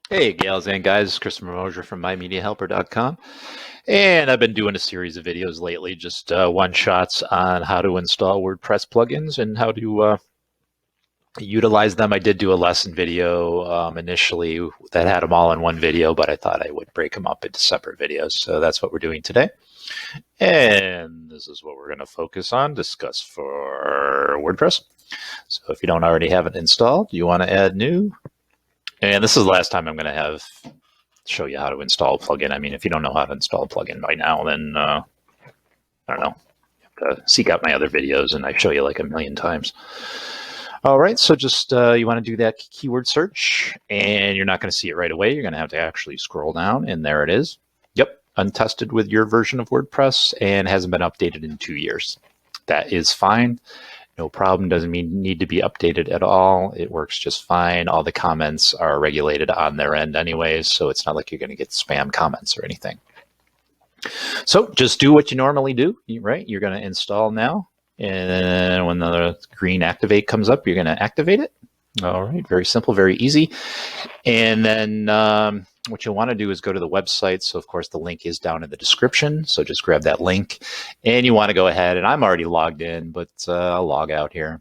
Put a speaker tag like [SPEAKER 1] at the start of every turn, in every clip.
[SPEAKER 1] Hey, gals and guys, Christopher Mosier from MyMediaHelper.com. And I've been doing a series of videos lately, just one-shots on how to install WordPress plugins and how to utilize them. I did do a lesson video initially that had them all in one video, but I thought I would break them up into separate videos. So that's what we're doing today. And this is what we're going to focus on, discuss for WordPress. So if you don't already have it installed, you want to add new. And this is the last time I'm going to show you how to install a plugin. I mean, if you don't know how to install a plugin by now, then I don't know. You have to seek out my other videos, and I show you like a million times. All right, so just you want to do that keyword search, and you're not going to see it right away. You're going to have to actually scroll down, and there it is. Yep, untested with your version of WordPress and hasn't been updated in 2 years. That is fine. No problem, doesn't need to be updated at all. It works just fine. All the comments are regulated on their end anyways, so it's not like you're going to get spam comments or anything. So just do what you normally do, right? You're going to install now, and when the green activate comes up, you're going to activate it. All right, very simple, very easy. And then what you'll want to do is go to the website. So, of course, the link is down in the description. So just grab that link. And you want to go ahead, and I'm already logged in, but I'll log out here.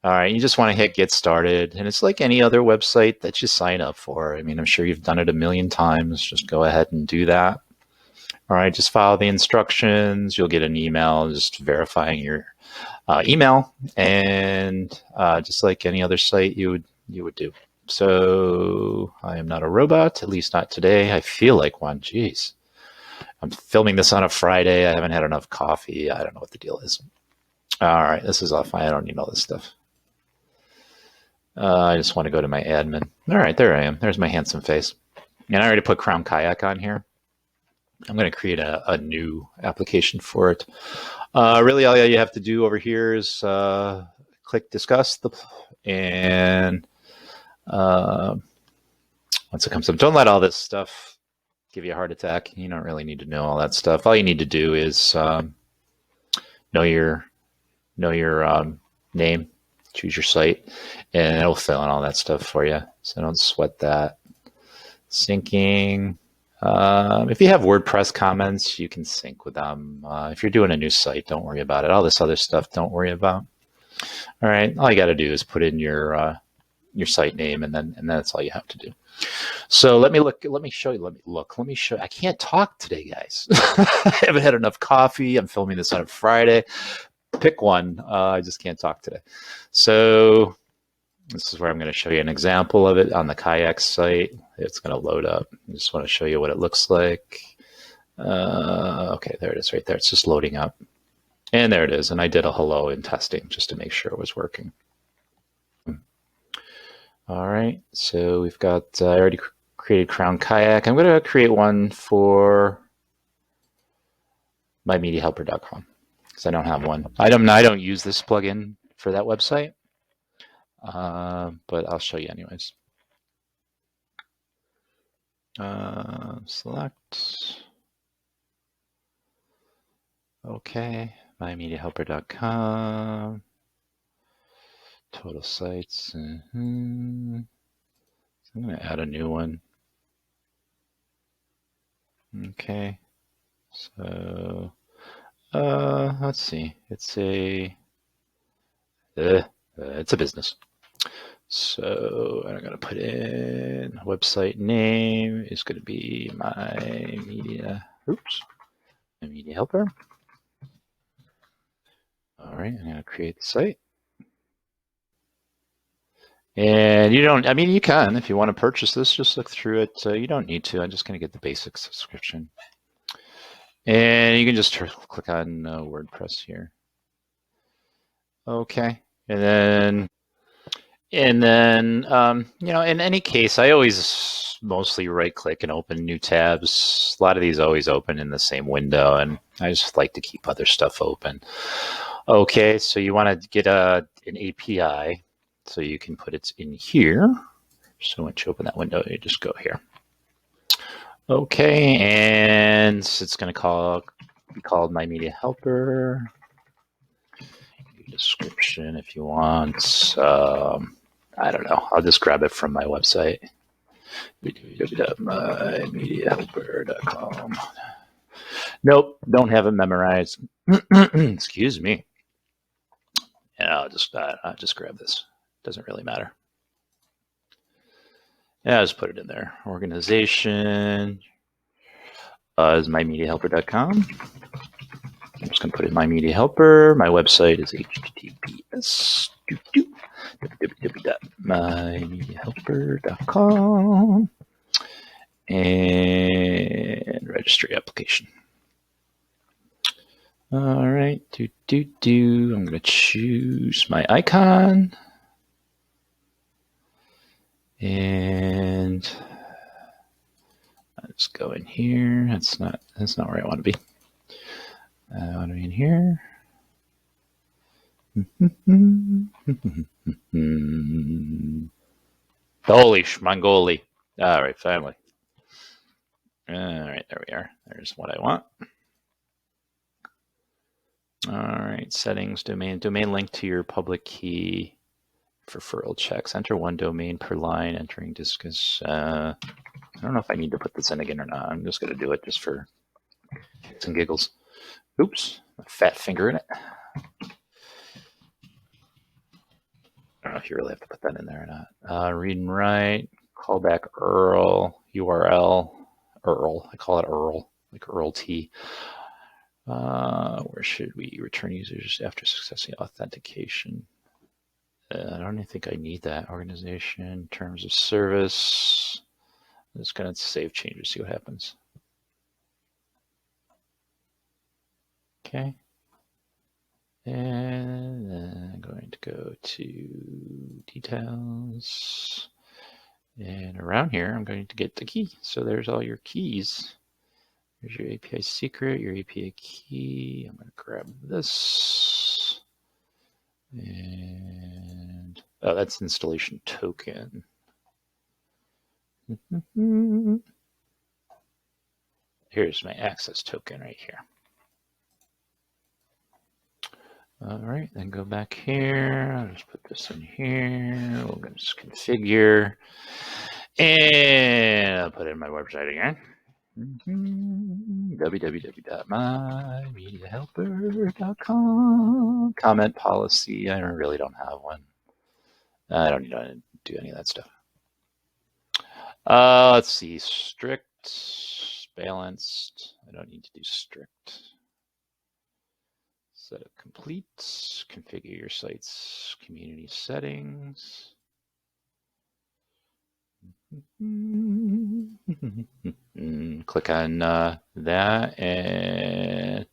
[SPEAKER 1] All right, you just want to hit Get Started. And it's like any other website that you sign up for. I mean, I'm sure you've done it a million times. Just go ahead and do that. All right, just follow the instructions. You'll get an email just verifying your email, and just like any other site you would do. So I am not a robot, at least not today. I feel like one. Jeez. I'm filming this on a Friday. I haven't had enough coffee. I don't know what the deal is. All right, this is off. I don't need all this stuff. I just want to go to my admin. All right, there I am. There's my handsome face. And I already put Crown Kayak on here. I'm going to create a new application for it. Really, all you have to do over here is click Discuss, and once it comes up, don't let all this stuff give you a heart attack. You don't really need to know all that stuff. All you need to do is know your name, choose your site, and it'll fill in all that stuff for you. So don't sweat that. Syncing. If you have WordPress comments, you can sync with them. If you're doing a new site, don't worry about it. All this other stuff, don't worry about. All right, all you got to do is put in your site name, and then that's all you have to do. So let me look. Let me show you. Let me show. I can't talk today, guys. I haven't had enough coffee. I'm filming this on a Friday. Pick one. I just can't talk today. So this is where I'm going to show you an example of it on the Kayak site. It's going to load up. I just want to show you what it looks like. Okay, there it is right there. It's just loading up. And there it is. And I did a hello in testing just to make sure it was working. All right, so we've got, I already created Crown Kayak. I'm going to create one for MyMediaHelper.com because I don't have one. I don't use this plugin for that website. But I'll show you anyways. Select. Okay, MyMediaHelper.com. Total sites. I'm going to add a new one. Okay, so let's see. It's a business. So I'm going to put in website name is going to be My Media Helper. All right, I'm going to create the site. And you don't, I mean, you can, if you want to purchase this, just look through it. You don't need to. I'm just going to get the basic subscription. And you can just click on WordPress here. Okay. And then, you know, in any case, I always mostly right click and open new tabs. A lot of these always open in the same window, and I just like to keep other stuff open. Okay, so you want to get an API, so you can put it in here. So once you open that window, you just go here. Okay, and it's going to be called My Media Helper. Description if you want. I don't know. I'll just grab it from my website. www.mymediahelper.com. Nope, don't have it memorized. Excuse me. Yeah, I'll just grab this. Doesn't really matter. Yeah, I'll just put it in there. Organization is mymediahelper.com. I'm just going to put in My Media Helper. My website is https://www.mymediahelper.com. And registry application. All right, I'm going to choose my icon. And I'll just go in here. That's not where I want to be. I want to be in here. Holy schmangoli. All right, finally. All right, there we are. There's what I want. All right, settings, domain link to your public key for referral checks. Enter one domain per line, entering Disqus. I don't know if I need to put this in again or not. I'm just going to do it just for kicks and giggles. Oops, a fat finger in it. I don't know if you really have to put that in there or not. Read and write, callback URL, I call it URL, like URL T. Where should we return users after successful authentication? I don't even think I need that. Organization, terms of service. I'm just going to save changes, see what happens. Okay. And then I'm going to go to details. And around here, I'm going to get the key. So there's all your keys. Here's your API secret, your API key. I'm going to grab this. And oh, that's installation token. Here's my access token right here. All right, then go back here. I'll just put this in here. We're going to just configure. And I'll put it in my website again. www.mymediahelper.com. Comment policy. I really don't have one. I don't need to do any of that stuff. Let's see. Strict, balanced. I don't need to do strict. Setup complete. Configure your site's community settings. Click on that and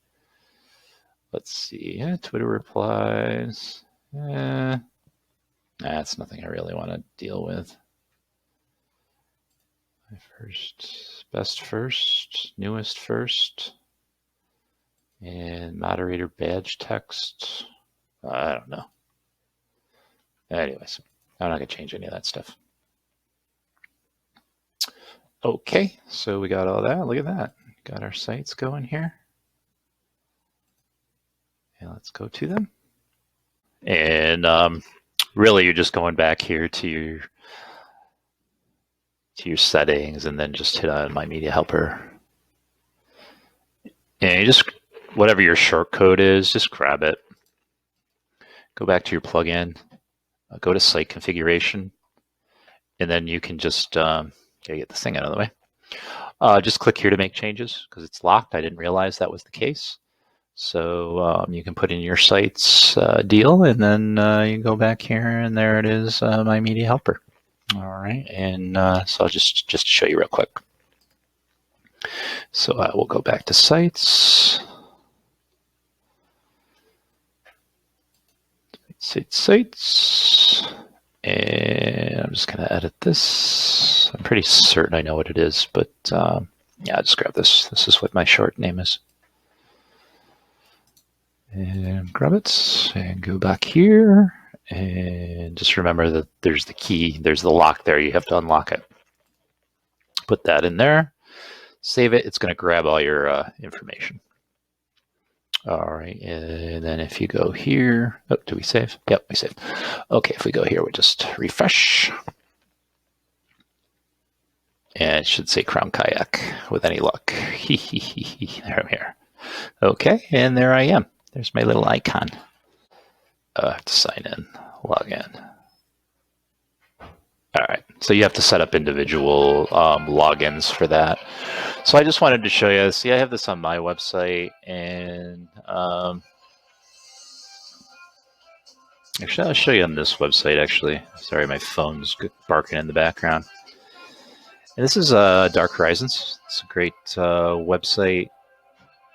[SPEAKER 1] let's see. Yeah, Twitter replies. That's nothing I really want to deal with. Best first, newest first, and moderator badge text. I don't know. Anyways, I'm not going to change any of that stuff. Okay, so we got all that. Look at that. Got our sites going here. And let's go to them. And really, you're just going back here to your settings and then just hit on My Media Helper. And you just, whatever your short code is, just grab it. Go back to your plugin. Go to site configuration. And then you can just get this thing out of the way. Just click here to make changes because it's locked. I didn't realize that was the case. So you can put in your site's deal, and then you can go back here, and there it is, My Media Helper. All right, and so I'll just show you real quick. So we'll go back to sites. Sites. And I'm just going to edit this. I'm pretty certain I know what it is, but yeah, I'll just grab this. This is what my short name is. And grab it and go back here. And just remember that there's the key. There's the lock there. You have to unlock it. Put that in there. Save it. It's going to grab all your information. All right, and then if you go here, oh, do we save? Yep, we saved. Okay, if we go here, we just refresh. And it should say Crown Kayak with any luck. There I'm here. Okay, and there I am. There's my little icon. I have to sign in, log in. All right, so you have to set up individual logins for that. So I just wanted to show you, see, I have this on my website, and actually, I'll show you on this website, actually. Sorry, my phone's barking in the background. And this is Dark Horizons. It's a great website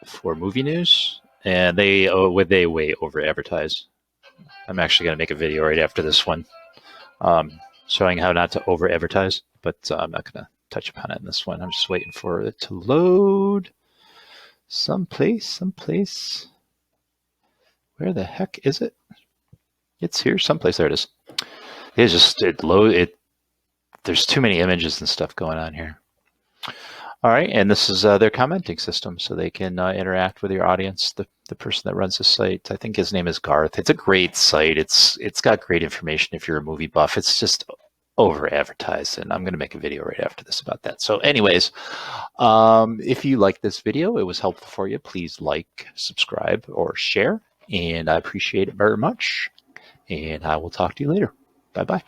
[SPEAKER 1] for movie news, and they way over advertise. I'm actually going to make a video right after this one showing how not to over advertise, but I'm not going to touch upon it in this one. I'm just waiting for it to load someplace. Where the heck is it? It's here someplace. There it is. It's just there's too many images and stuff going on here. All right, and this is their commenting system, so they can interact with your audience. The person that runs the site, I think his name is Garth. It's a great site. It's got great information if you're a movie buff. It's just over advertised, and I'm going to make a video right after this about that. So anyways, if you like this video, it was helpful for you, please like, subscribe, or share, and I appreciate it very much. And I will talk to you later. Bye-bye.